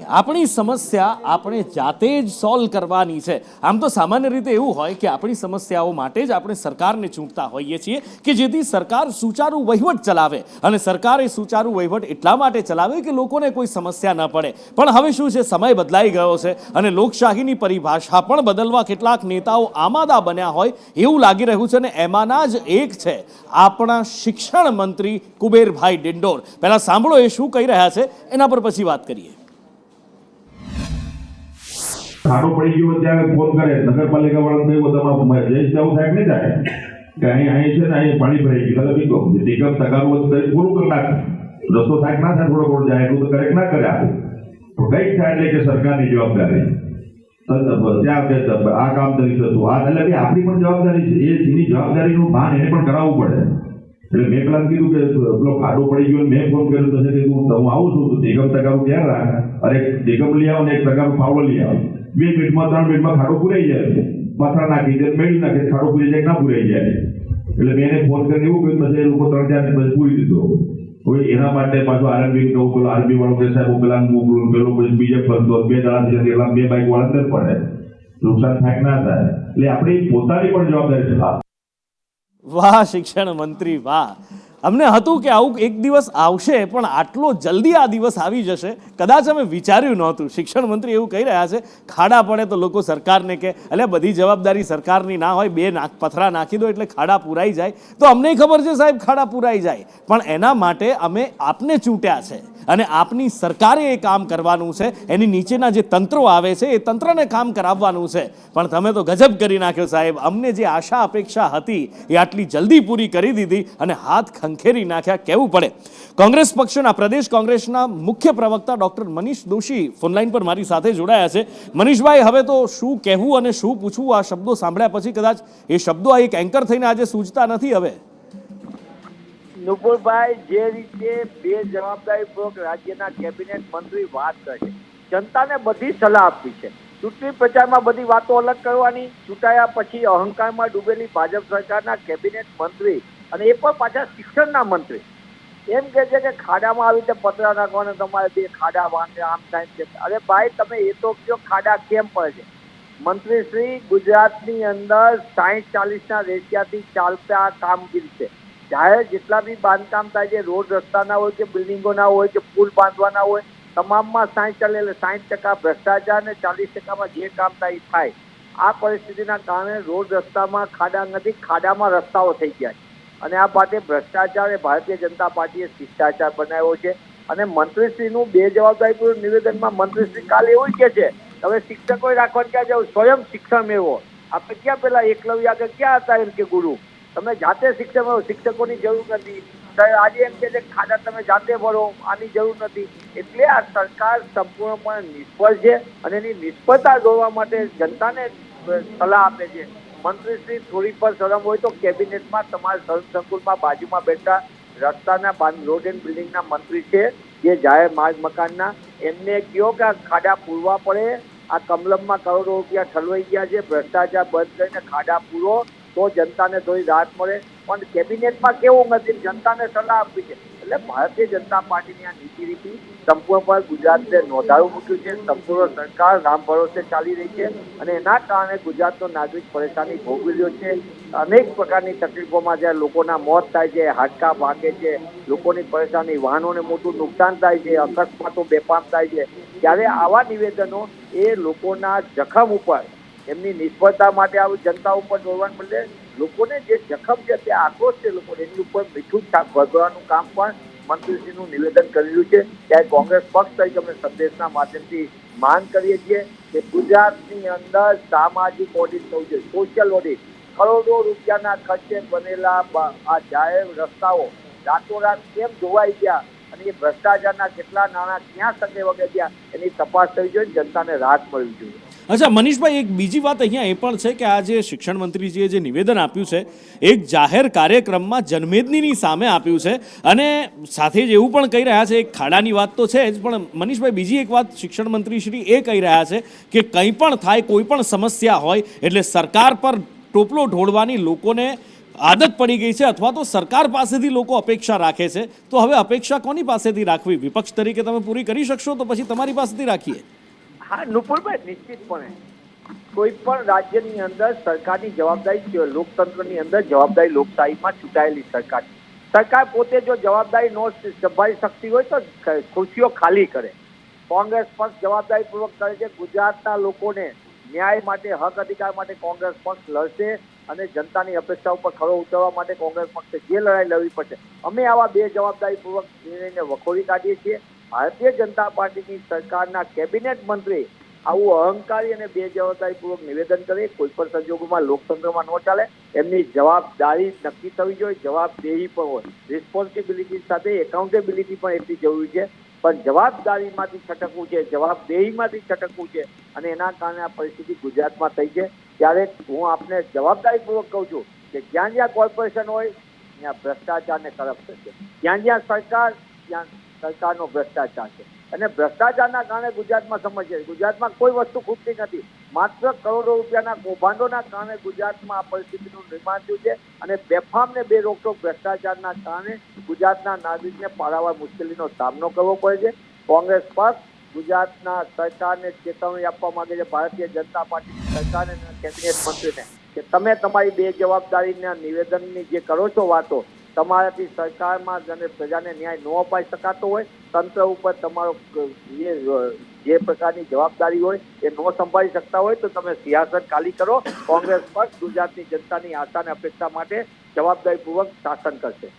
આપણી સમસ્યા આપણે જાતે જ સોલ્વ કરવાની છે। આમ તો સામાન્ય રીતે એવું હોય કે આપણી સમસ્યાઓ માટે જ આપણે સરકારને ચૂંટતા હોઈએ છીએ કે જેથી સરકાર સુચારું વહીવટ ચલાવે, અને સરકાર એ સુચારું વહીવટ એટલા માટે ચલાવે કે લોકોને કોઈ સમસ્યા ન પડે। પણ હવે શું છે, સમય બદલાઈ ગયો છે અને લોકશાહીની પરિભાષા પણ બદલવા કેટલાક નેતાઓ આમાદા બન્યા હોય એવું લાગી રહ્યું છે, અને એમાંના જ એક છે આપણા શિક્ષણ મંત્રી કુબેરભાઈ ડિંડોર। પહેલા સાંભળો એ શું કહી રહ્યા છે, એના પર પછી વાત કરીએ। ખાડો પડી ગયો ત્યાં ફોન કરે નગરપાલિકા વાળાને તમારે જઈ જવું થાય નહીં થાય કે અહીં છે ને અહીં પાણી ભરાઈ ગયું, નિગમ તગારું પૂરું કરી નાખે, રસ્તો થાય ના થાય, થોડો જાય એટલું તો કરેક્ટ ના કરે આપું તો કઈક થાય એટલે કે સરકારની જવાબદારી ત્યાં આ કામ કરી શકતું આ એટલે આપણી પણ જવાબદારી છે, એની જવાબદારીનું ભાન એને પણ કરાવવું પડે। એટલે મેં પેલા કીધું કે પેલો ખાડો પડી ગયો, મેં ફોન કર્યો તો કીધું હું આવું છું, નિગમ તગારું ક્યાં રાખ, અરે નિગમ લઈ આવો ને એક તગારું પાવડો લઈ આવો, 2 મિનિટમાં 3 મિનિટમાં ખાડો પૂરાઈ જાય, પથરા નાખી દે મેળવી નાખે, ખાડો પૂરી જાય ના પૂરાઈ જાય। એટલે મેં એને ફોન કરીને એવું કહ્યું, પછી એ લોકો 3-4 મિનિટ પૂરી દીધો। હવે એના માટે પાછું આરએમબી કહું, પેલો આરબી વાળો કે સાહેબ પેલા મોકલું, પેલો પછી બીજે ફરતો 2 દાડાથી એટલા 2 બાઈક વાળા અંદર પડે, નુકસાન થાય ના થાય, એટલે આપણી પોતાની પણ જવાબદારી છે। વાહ શિક્ષણ મંત્રી વાહ! અમને હતું કે આવું એક દિવસ આવશે, પણ આટલો જલ્દી આ દિવસ આવી જશે કદાચ અમે વિચાર્યું નહોતું। શિક્ષણ મંત્રી એવું કહી રહ્યા છે, ખાડા પડે તો લોકો સરકારને કે એટલે બધી જવાબદારી સરકારની ના હોય, 2 પથરા નાખી દો એટલે ખાડા પૂરાઈ જાય। તો અમને ખબર છે સાહેબ ખાડા પૂરાઈ જાય, પણ એના માટે અમે આપને ચૂંટ્યા છે અને આપની સરકારે એ કામ કરવાનું છે, એની નીચેના જે તંત્રો આવે છે એ તંત્રને કામ કરાવવાનું છે। પણ તમે તો ગજબ કરી નાખ્યો સાહેબ, અમને જે આશા અપેક્ષા હતી એ આટલી જલ્દી પૂરી કરી દીધી અને હાથ ખંખેરી નાખ્યા કહેવું પડે। કોંગ્રેસ પક્ષના પ્રદેશ કોંગ્રેસના મુખ્ય પ્રવક્તા ડોક્ટર મનીષ દોશી ફોનલાઈન પર મારી સાથે જોડાયા છે। મનીષભાઈ, હવે તો શું કહેવું અને શું પૂછવું આ શબ્દો સાંભળ્યા પછી? કદાચ એ શબ્દો એક એન્કર થઈને આજે સૂઝતા નથી હવે। નુપુરભાઈ, જે રીતે બેજવાબદારીપૂર્વક રાજ્યના કેબિનેટ મંત્રી વાત કરે છે, જનતાને બધી સલાહ આપી છે, ચૂંટણી પ્રચારમાં બધી વાતો અલગ કરવાની, ચૂંટાયા પછી અહંકારમાં ડૂબેલી ભાજપ સરકારના કેબિનેટ મંત્રી અને એ પણ પાછા શિક્ષણના મંત્રી એમ કે છે કે ખાડામાં આવી રીતે પતરા નાખવાને તમારે 2 ખાડા વાંધે આમ થાય છે। અરે ભાઈ, તમે એ તો કહો ખાડા કેમ પડે છે? મંત્રી શ્રી, ગુજરાતની અંદર 60-40ના રેશિયાથી ચાલતા કામગીરી છે। જાહેર જેટલા બી બાંધકામ થાય છે, રોડ રસ્તાના હોય કે બિલ્ડિંગોના હોય કે પુલ બાંધવાના હોય, તમામમાં 60 ચાલે એટલે 60% ભ્રષ્ટાચાર ને 40%માં જે કામ થાય એ થાય। આ પરિસ્થિતિના કારણે રોડ રસ્તામાં ખાડા નથી, ખાડામાં રસ્તાઓ થઈ ગયા છે, અને આ માટે ભ્રષ્ટાચાર એ ભારતીય જનતા પાર્ટીએ શિષ્ટાચાર બનાવ્યો છે। અને મંત્રીશ્રીનું બેજવાબદારીપૂર્વક નિવેદનમાં મંત્રીશ્રી કાલે એવું કે છે, હવે શિક્ષકો રાખવાનું ક્યાં જાવ, સ્વયં શિક્ષણ મેળવો। આપણે ક્યાં પેલા એકલવ્ય આગળ ક્યાં હતા એમ કે ગુરુ, તમે જાતે શિક્ષણ મેળવો, શિક્ષકોની જરૂર નથી। આજે એમ કે છે ખાડા તમે જાતે ભરો, આની જરૂર નથી। એટલે આ સરકાર સંપૂર્ણપણે નિષ્ફળ છે અને એની નિષ્ફળતા જોવા માટે જનતાને સલાહ આપે છે। મંત્રીશ્રી, થોડી પર શરમ હોય તો કેબિનેટમાં તમારા સંકુલમાં બાજુમાં બેઠા રસ્તાના રોડ એન્ડ બિલ્ડિંગના મંત્રી છે, જે જાહેર માર્ગ મકાનના, એમને કહો કે આ ખાડા પૂરવા પડે। આ કમલમમાં કરોડો રૂપિયા ઠલવાઈ ગયા છે, ભ્રષ્ટાચાર બંધ કરીને ખાડા પૂરો તો જનતાને થોડી રાહત મળે। પણ કેબિનેટમાં કેવું નથી, જનતાને સલાહ આપી છે। એટલે ભારતીય જનતા પાર્ટીની આ નીતિ રીતિ સંપૂર્ણપણે ગુજરાતને નોંધાવી મૂક્યું છે। સંપૂર્ણ સરકાર રામ ભરોસે ચાલી રહી છે અને એના કારણે ગુજરાતનો નાગરિક પરેશાની ભોગવી રહ્યો છે। અનેક પ્રકારની તકલીફોમાં જ્યારે લોકોના મોત થાય છે, હાડકાં ભાંગે છે, લોકોની પરેશાની, વાહનોને મોટું નુકસાન થાય છે, અકસ્માતો બેફામ થાય છે, ત્યારે આવા નિવેદનો એ લોકોના જખમ ઉપર, એમની નિષ્ફળતા માટે આવી જનતા ઉપર દોડવાનું બદલે લોકોને જે જખમ છે તે આક્રોશ છે લોકોને, એની ઉપર મીઠું ભરવાનું કામ પણ મંત્રીશ્રીનું નિવેદન કર્યું છે। ત્યારે કોંગ્રેસ પક્ષ તરીકે અમે સંદેશના માધ્યમથી માંગ કરીએ છીએ કે ગુજરાતની અંદર સામાજિક ઓડિટ થવું જોઈએ, સોશિયલ ઓડિટ। કરોડો રૂપિયાના ખર્ચે બનેલા આ જાહેર રસ્તાઓ રાતોરાત કેમ ધોવાઈ ગયા અને એ ભ્રષ્ટાચારના કેટલા નાણાં ક્યાં સગે વગે ગયા, એની તપાસ થવી જોઈએ, જનતાને રાહત મળવી જોઈએ। અચ્છા મનીષભાઈ, એક બીજી વાત અહીંયા એ પણ છે કે આ જે શિક્ષણ મંત્રીજીએ જે નિવેદન આપ્યું છે એક જાહેર કાર્યક્રમમાં જનમેદનીની સામે આપ્યું છે, અને સાથે જ એવું પણ કહી રહ્યા છે, એક ખાડાની વાત તો છે જ, પણ મનીષભાઈ બીજી એક વાત શિક્ષણ મંત્રી શ્રી એ કહી રહ્યા છે કે કંઈ પણ થાય, કોઈ પણ સમસ્યા હોય એટલે સરકાર પર ટોપલો ઢોળવાની, લોકોને આદત પડી ગઈ છે અથવા તો સરકાર પાસેથી લોકો અપેક્ષા રાખે છે, તો હવે અપેક્ષા કોની પાસેથી રાખવી? વિપક્ષ તરીકે તમે પૂરી કરી શકશો તો પછી તમારી પાસેથી રાખીએ. હા નુપુરભાઈ, નિશ્ચિતપણે કોઈ પણ રાજ્યની અંદર સરકારની જવાબદારી, લોકતંત્રની અંદર જવાબદારી, લોકશાહીમાં ચૂંટાયેલી સરકાર પોતે જો જવાબદારી ન સંભાળી શકતી હોય તો ખુરશીઓ ખાલી કરે. કોંગ્રેસ પક્ષ જવાબદારીપૂર્વક કરે છે. ગુજરાતના લોકોને ન્યાય માટે, હક અધિકાર માટે કોંગ્રેસ પક્ષ લડશે અને જનતાની અપેક્ષા ઉપર ખરો ઉતરવા માટે કોંગ્રેસ પક્ષે જે લડાઈ લડવી પડશે, અમે આવા બે જવાબદારીપૂર્વક નિર્ણયને વખોડી કાઢીએ છીએ. ભારતીય જનતા પાર્ટીની સરકારના કેબિનેટ મંત્રી આવું અહંકારી અને બેજવાબદારીપૂર્વક નિવેદન કરે, કોઈ પણ સંજોગોમાં લોકતંત્રમાં ન ચાલે. એમની જવાબદારી નક્કી થવી જોઈએ, જવાબદેહી પણ હોય. રિસ્પોન્સિબિલિટી સાથે એકાઉન્ટેબિલિટી પણ એટલી જરૂરી છે. પણ જવાબદારીમાંથી છટકવું છે, જવાબદેહીમાંથી છટકવું છે અને એના કારણે આ પરિસ્થિતિ ગુજરાતમાં થઈ છે. ત્યારે હું આપને જવાબદારીપૂર્વક કહું છું કે જ્યાં જ્યાં કોર્પોરેશન હોય ત્યાં ભ્રષ્ટાચાર ને કરપ્શન છે. જ્યાં જ્યાં સરકાર, ત્યાં સરકારનો ભ્રષ્ટાચાર છે. અને ભ્રષ્ટાચારના કારણે ગુજરાતમાં સમસ્યા છે. ગુજરાતમાં કોઈ વસ્તુ ખૂટતી નથી. માત્ર કરોડો રૂપિયાના કૌભાંડોના કારણે ગુજરાતમાં આ પરિસ્થિતિનું નિર્માણ થયું છે. અને બેફામ ને બે રોકટોક ભ્રષ્ટાચારના કારણે ગુજરાતના નાગરિકને પારાવાર મુશ્કેલીનો સામનો કરવો પડે છે. કોંગ્રેસ પક્ષ ગુજરાતના સરકારને ચેતવણી આપવા માંગે છે, ભારતીય જનતા પાર્ટીની સરકારને અને કેબિનેટ મંત્રીને, કે તમે તમારી બે જવાબદારીના નિવેદનની જે કરો છો વાતો, તમારાથી સરકારમાં અને પ્રજાને ન્યાય ન અપાઈ શકાતો હોય, તંત્ર ઉપર તમારો જે પ્રકારની જવાબદારી હોય એ ન સંભાળી શકતા હોય તો તમે સિયાસત ખાલી કરો. કોંગ્રેસ પક્ષ ગુજરાતની જનતાની આશા અને અપેક્ષા માટે જવાબદારીપૂર્વક શાસન કરશે.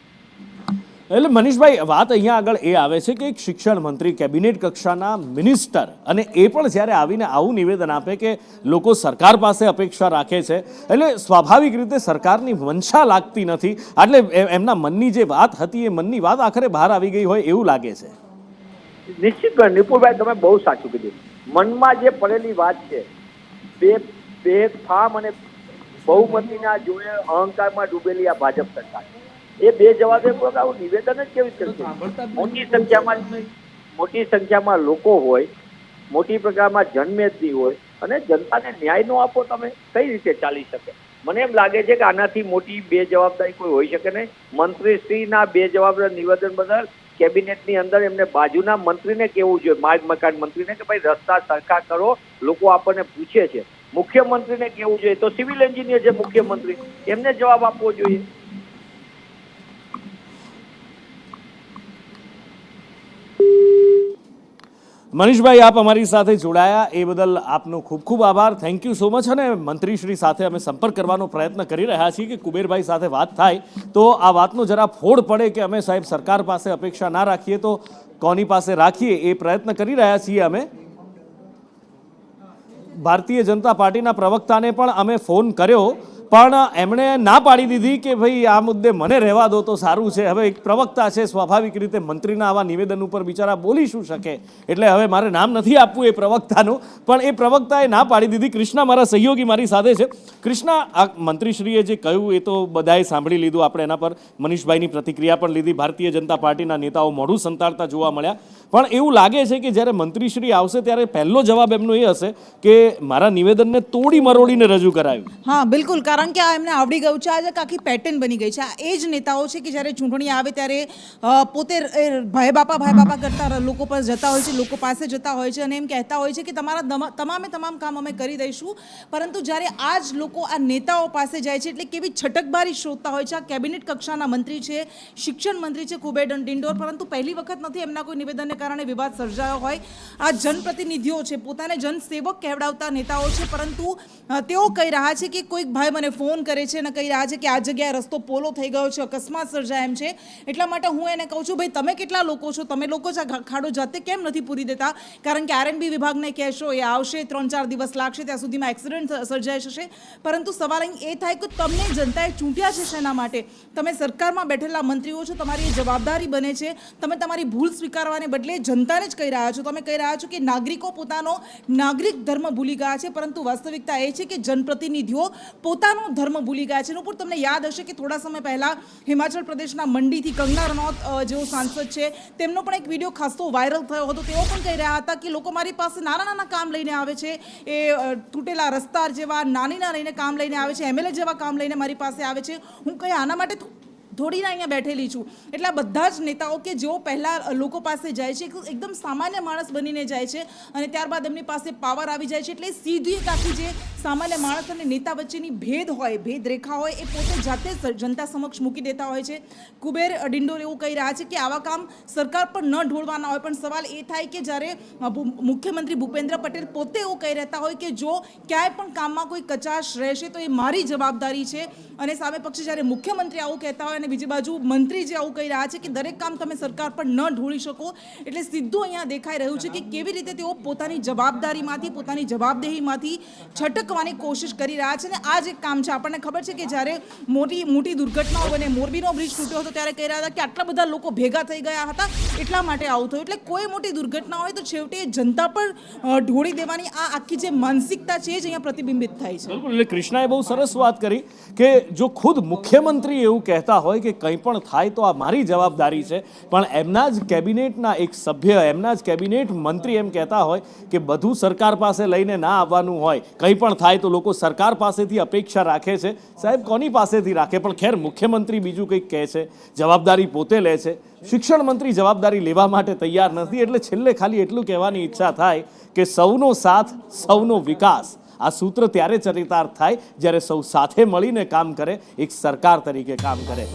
એટલે મનીષભાઈ, વાત અહીંયા આગળ એ આવે છે કે એક શિક્ષણ મંત્રી, કેબિનેટ કક્ષાના મિનિસ્ટર, અને એ પણ જ્યારે આવીને આવું નિવેદન આપે કે લોકો સરકાર પાસે અપેક્ષા રાખે છે, એટલે સ્વાભાવિક રીતે સરકારની મંશા લાગતી નથી. એટલે એમના મનની જે વાત હતી એ મનની વાત આખરે બહાર આવી ગઈ હોય એવું લાગે છે. નિશ્ચિત નિપુણભાઈ, તમે બહુ સાચું કીધું. મનમાં જે પડેલી વાત છે, બે ફામ અને બહુમતીના જોડે અહંકારમાં ડૂબેલી આ ભાજપ સરકાર, એ બે જવાબદારી આવું નિવેદન જ કેવી રીતે? મોટી સંખ્યામાં લોકો હોય, મોટી પ્રકારમાં જનમેદની હોય અને જનતાને ન્યાય ન આપો, તમે કઈ રીતે ચાલી શકે? મને એમ લાગે છે કે આનાથી મોટી બે જવાબદારી કોઈ હોઈ શકે નહીં. મંત્રીશ્રીના બે જવાબદાર નિવેદન બદલ કેબિનેટની અંદર એમને બાજુના મંત્રીને કહેવું જોઈએ, માર્ગ મકાન મંત્રીને, કે ભાઈ રસ્તા સરખા કરો, લોકો આપણને પૂછે છે. મુખ્યમંત્રીને કહેવું જોઈએ, તો સિવિલ એન્જિનિયર છે મુખ્યમંત્રી, એમને જવાબ આપવો જોઈએ. મનીષભાઈ, આપ અમારી સાથે જોડાયા એ બદલ આપનો ખૂબ ખૂબ આભાર. Thank you so much. અને મંત્રીશ્રી સાથે અમે સંપર્ક કરવાનો પ્રયત્ન કરી રહ્યા છીએ કે કુબેરભાઈ સાથે વાત થાય તો આ વાતનો જરા ફોડ પડે કે અમે સાહેબ સરકાર પાસે અપેક્ષા ના રાખીએ તો કોની પાસે રાખીએ, એ પ્રયત્ન કરી રહ્યા છીએ અમે. ભારતીય જનતા પાર્ટીના પ્રવક્તાને પણ અમે ફોન કર્યો, પણ એમણે ના પાડી દીધી કે ભાઈ આ મુદ્દે મને રહેવા દો તો સારું છે. હવે એક પ્રવક્તા છે, સ્વાભાવિક રીતે મંત્રીના આવા નિવેદન ઉપર બિચારા બોલી શું શકે, એટલે હવે મારે નામ નથી આપવું એ પ્રવક્તાનું, પણ એ પ્રવક્તાએ ના પાડી દીધી. કૃષ્ણા મારા સહયોગી મારી સાથે છે. કૃષ્ણા, આ મંત્રીશ્રીએ જે કહ્યું એ તો બધાએ સાંભળી લીધું, આપણે એના પર મનીષભાઈની પ્રતિક્રિયા પણ લીધી. ભારતીય જનતા પાર્ટીના નેતાઓ મોઢું સંતાડતા જોવા મળ્યા, પણ એવું લાગે છે કે જ્યારે મંત્રીશ્રી આવશે ત્યારે પહેલો જવાબ એમનો એ હશે કે મારા નિવેદનને તોડી મરોડીને રજૂ કરાયું. હા બિલકુલ, કારણ કે આ એમને આવડી ગયું છે. આજે આખી પેટર્ન બની ગઈ છે. આ એ જ નેતાઓ છે કે જ્યારે ચૂંટણી આવે ત્યારે પોતે ભાઈ બાપા કરતા લોકો પર જતા હોય છે, લોકો પાસે જતા હોય છે અને એમ કહેતા હોય છે કે તમારા તમામે તમામ કામ અમે કરી દઈશું. પરંતુ જ્યારે આ જ લોકો આ નેતાઓ પાસે જાય છે એટલે કેવી છટકબારી શોધતા હોય છે. આ કેબિનેટ કક્ષાના મંત્રી છે, શિક્ષણ મંત્રી છે કુબેર ડિંડોર, પરંતુ પહેલી વખત નથી એમના કોઈ નિવેદનને કારણે વિવાદ સર્જાયો હોય. આ જનપ્રતિનિધિઓ છે, પોતાને જનસેવક કહેવડાવતા નેતાઓ છે, પરંતુ તેઓ કહી રહ્યા છે કે કોઈક ભાઈ મને ફોન કરે છે અને કહી રહ્યા છે કે આ જગ્યાએ રસ્તો પોલો થઈ ગયો છે, અકસ્માત સર્જાય એમ છે. એટલા માટે હું એને કહું છું, ભાઈ તમે કેટલા લોકો છો, તમે લોકો જ આ ખાડો જાતે કેમ નથી પૂરી દેતા? કારણ કે આરએનબી વિભાગને કહેશો, એ આવશે, 3-4 દિવસ લાગશે, ત્યાં સુધીમાં એક્સિડન્ટ સર્જાઈ જશે. પરંતુ સવાલ અહીં એ થાય કે તમને જનતાએ ચૂંટ્યા છે શેના માટે? તમે સરકારમાં બેઠેલા મંત્રીઓ છો, તમારી જવાબદારી બને છે. તમે તમારી ભૂલ સ્વીકારવાને બદલે જનતાને જ કહી રહ્યા છો. તમે કહી રહ્યા છો કે નાગરિકો પોતાનો નાગરિક ધર્મ ભૂલી ગયા છે, પરંતુ વાસ્તવિકતા એ છે કે જનપ્રતિનિધિઓ પોતાનો પોતાનો ધર્મ ભૂલી ગયા છે. એનું પણ તમને યાદ હશે કે થોડા સમય પહેલા હિમાચલ પ્રદેશના મંડીથી કંગના રનૌત જેઓ સાંસદ છે તેમનો પણ એક વિડીયો ખાસો વાયરલ થયો હતો. તેઓ પણ કહી રહ્યા હતા કે લોકો મારી પાસે નાના નાના કામ લઈને આવે છે, એ તૂટેલા રસ્તા જેવા નાનીના લઈને કામ લઈને આવે છે, એમએલએ જેવા કામ લઈને મારી પાસે આવે છે. હું કંઈ આના માટે થોડીને અહીંયા બેઠેલી છું. એટલે આ બધા જ નેતાઓ કે જેઓ પહેલાં લોકો પાસે જાય છે, એકદમ સામાન્ય માણસ બનીને જાય છે અને ત્યારબાદ એમની પાસે પાવર આવી જાય છે. એટલે સીધી એક આખી જે સામાન્ય માણસ અને નેતા વચ્ચેની ભેદ હોય, ભેદ રેખા હોય, એ પોતે જાતે જનતા સમક્ષ મૂકી દેતા હોય છે. કુબેર ડિંડોર એવું કહી રહ્યા છે કે આવા કામ સરકાર પર ન ઢોળવાના હોય, પણ સવાલ એ થાય કે જ્યારે મુખ્યમંત્રી ભૂપેન્દ્ર પટેલ પોતે એવું કહી રહેતા હોય કે જો ક્યાંય પણ કામમાં કોઈ કચાશ રહેશે તો એ મારી જવાબદારી છે, અને સામે પક્ષે જ્યારે મુખ્યમંત્રી આવું કહેતા હોય અને બીજી બાજુ મંત્રી જે આવું કહી રહ્યા છે કે દરેક કામ તમે સરકાર પર ન ઢોળી શકો, એટલે સીધું અહીંયા દેખાઈ રહ્યું છે કે કેવી રીતે તેઓ પોતાની જવાબદારીમાંથી, પોતાની જવાબદેહીમાંથી છટકવાની કોશિશ કરી રહ્યા છે. અને આ જ એક કામ છે. આપણને ખબર છે કે જ્યારે મોટી દુર્ઘટનાઓ બને, મોરબીનો બ્રિજ તૂટ્યો હતો ત્યારે કહી રહ્યા હતા કે આટલા બધા લોકો ભેગા થઈ ગયા હતા એટલા માટે આવું થયું. એટલે કોઈ મોટી દુર્ઘટના હોય તો છેવટે જનતા પર ઢોળી દેવાની આ આખી જે માનસિકતા છે જ અહીંયા પ્રતિબિંબિત થાય છે. બિલકુલ. એટલે કૃષ્ણાએ બહુ સરસ વાત કરી કે જો ખુદ મુખ્યમંત્રી એવું કહેતા હોય કે કંઈ પણ થાય તો આ મારી જવાબદારી છે, પણ એમના જ કેબિનેટના એક સભ્ય, એમના જ કેબિનેટ મંત્રી એમ કહેતા હોય કે બધું સરકાર પાસે લઈને ના આવવાનું હોય, કંઈ પણ થાય તો લોકો સરકાર પાસેથી અપેક્ષા રાખે છે. સાહેબ, કોની પાસેથી રાખે? પણ ખેર, મુખ્યમંત્રી બીજું કંઈક કહે છે, જવાબદારી પોતે લે છે. શિક્ષણ મંત્રી જવાબદારી લેવા માટે તૈયાર નથી. એટલે છેલ્લે ખાલી એટલું કહેવાની ઈચ્છા થાય કે સૌનો સાથ, સૌનો વિકાસ, આ સૂત્ર ત્યારે ચરિતાર્થ થાય જ્યારે સૌ સાથે મળીને કામ કરે, એક સરકાર તરીકે કામ કરે.